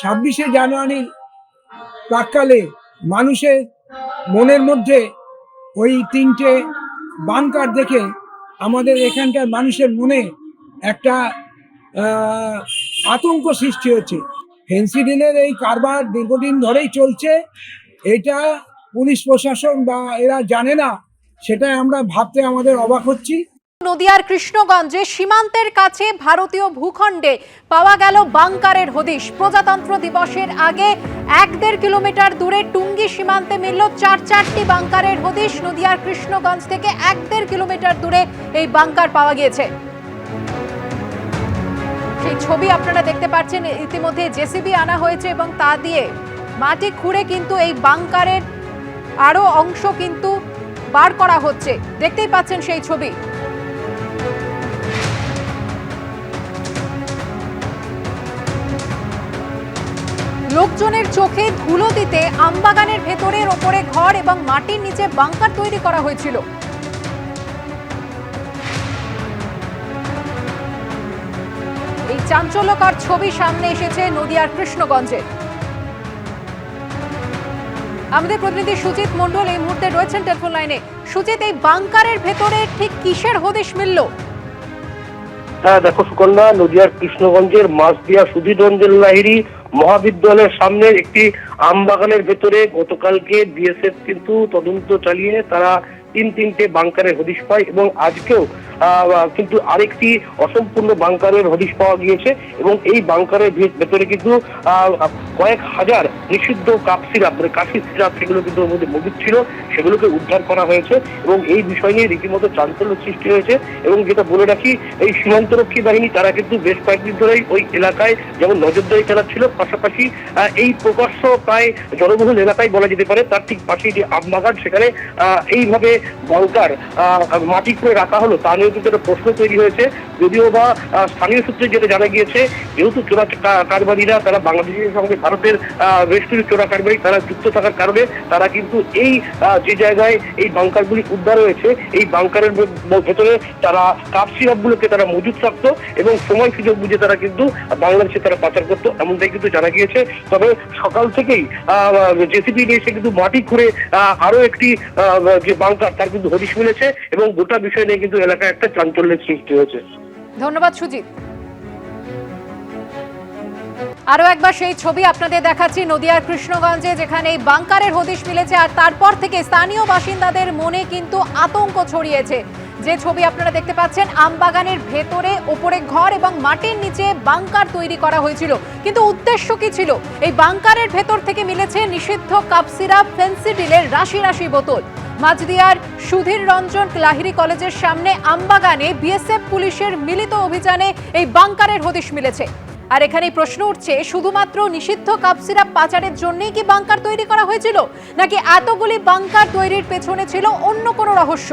জানুয়ারির প্রাক্কালে মানুষের মনের মধ্যে ওই 3টে বাংকার দেখে আমাদের এখানকার মানুষের মনে একটা আতঙ্ক সৃষ্টি হচ্ছে। ফেন্সিডিলের এই কারবার দীর্ঘদিন ধরেই চলছে। এটা পুলিশ প্রশাসন বা এরা জানে না, সেটাই আমরা ভাবতে আমাদের অবাক হচ্ছি। নদিয়ার কৃষ্ণগঞ্জে সীমান্তের কাছে ভারতীয় ভূখণ্ডে পাওয়া গেল বাংকারের হদিশ। প্রজাতন্ত্র দিবসের আগে 1-1.5 কিলোমিটার দূরে টুঙ্গি সীমান্তে মিলল চারটি বাংকারের হদিশ। নদিয়ার কৃষ্ণগঞ্জ থেকে 1-1.5 কিলোমিটার দূরে এই বাংকার পাওয়া গিয়েছে। সেই ছবি আপনারা দেখতে পাচ্ছেন। ইতিমধ্যে জেসিবি আনা হয়েছে এবং তা দিয়ে মাটি খুঁড়ে কিন্তু এই বাংকারের আরো অংশ কিন্তু বার করা হচ্ছে। দেখতেই পাচ্ছেন সেই ছবি। লোকজনের চোখে ধুলো দিতে আমবাগানের ভেতরের ওপরে ঘর এবং মাটির নিচে বাংকার তৈরি করা হয়েছিল। এই চাঞ্চল্যকর ছবি সামনে এসেছে নদিয়ার কৃষ্ণগঞ্জে। আমাদের প্রতিনিধি সুজিত মণ্ডল এই মুহূর্তে রয়েছেন টেলিফোন লাইনে। সুজিত, এই বাংকারের ভেতরে ঠিক কিসের হদিশ মিলল? হ্যাঁ দেখো সুকন্যা, নদিয়ার কৃষ্ণগঞ্জের মাছদিয়া সুধীর রঞ্জন লাহিড়ী মহাবিদ্যালয়ের সামনে একটি আমবাগানের ভেতরে গতকালকে বিএসএফ কিন্তু তদন্ত চালিয়ে তারা 3টে বাংকারের হদিশ পায় এবং আজকেও কিন্তু আরেকটি অসম্পূর্ণ বাংকারের হদিশ পাওয়া গিয়েছে এবং এই বাংকারের ভেতরে কিন্তু কয়েক হাজার নিষিদ্ধ কাপ সিরাপ মানে কাশির সিরাপ সেগুলো কিন্তু ওর মধ্যে মজুদ ছিল, সেগুলোকে উদ্ধার করা হয়েছে এবং এই বিষয় নিয়ে রীতিমতো চাঞ্চল্য সৃষ্টি হয়েছে। এবং যেটা বলে রাখি, এই সীমান্তরক্ষী বাহিনী তারা কিন্তু বেশ কয়েকদিন ধরেই ওই এলাকায় যেমন নজরদারি চালাচ্ছিল, পাশাপাশি এই প্রকাশ্য প্রায় জনবহুল এলাকায় বলা যেতে পারে তার ঠিক পাশেই যে আমবাগান, সেখানে এইভাবে বাংকার মাটি করে রাখা হলো তা নিয়ে কিন্তু একটা প্রশ্ন তৈরি হয়েছে। যদিও বা স্থানীয় সূত্রে যেটা জানা গিয়েছে, যেহেতু চোরা কারবারিরা তারা বাংলাদেশের সঙ্গে ভারতের বেশ কিছু চোরা কারবারি তারা যুক্ত থাকার কারণে তারা কিন্তু এই যে জায়গায় এই বাংকারগুলি উদ্ধার হয়েছে এই বাংকারের ভেতরে তারা কাপ সিরাপগুলোকে তারা মজুত রাখতো এবং সময় সুযোগ বুঝে তারা কিন্তু বাংলাদেশে তারা পাচার করতো, এমনটাই কিন্তু জানা গিয়েছে। তবে সকাল থেকেই জেসিবি নিয়ে এসে কিন্তু মাটি খুঁড়ে আরো একটি যে বাংকার তার কিন্তু হদিশ মিলেছে এবং গোটা বিষয় নিয়ে কিন্তু এলাকায় একটা চাঞ্চল্যের সৃষ্টি হয়েছে। ধন্যবাদ সুজিত। আরো একবার সেই ছবি আপনাদের দেখাচ্ছি নদিয়ার কৃষ্ণগঞ্জে, যেখানে এই বাংকারের হদিশ মিলেছে আর তারপর থেকে স্থানীয় বাসিন্দাদের মনে কিন্তু আতঙ্ক ছড়িয়েছে। যে ছবি আপনারা দেখতে পাচ্ছেন, আমবাগানের ভেতরে ওপরে ঘর এবং মাটির নিচে বাংকার তৈরি করা হয়েছিল, কিন্তু উদ্দেশ্য কি ছিল? এই বাংকারের ভেতর থেকে মিলেছে নিষিদ্ধ কাপ সিরাপ, ফেন্সিডিলের রাশি রাশি বোতল। মাছদিয়ার সুধীর রঞ্জন লাহিড়ী কলেজের সামনে আমবাগানে বিএসএফ পুলিশের মিলিত অভিযানে এই বাংকারের হদিশ মিলেছে। আর এখানেই প্রশ্ন উঠছে, শুধুমাত্র নিষিদ্ধ কাপ সিরাপ পাচারের জন্যই কি বাংকার তৈরি করা হয়েছিল, নাকি এতগুলি বাংকার তৈরির পেছনে ছিল অন্য কোনো রহস্য?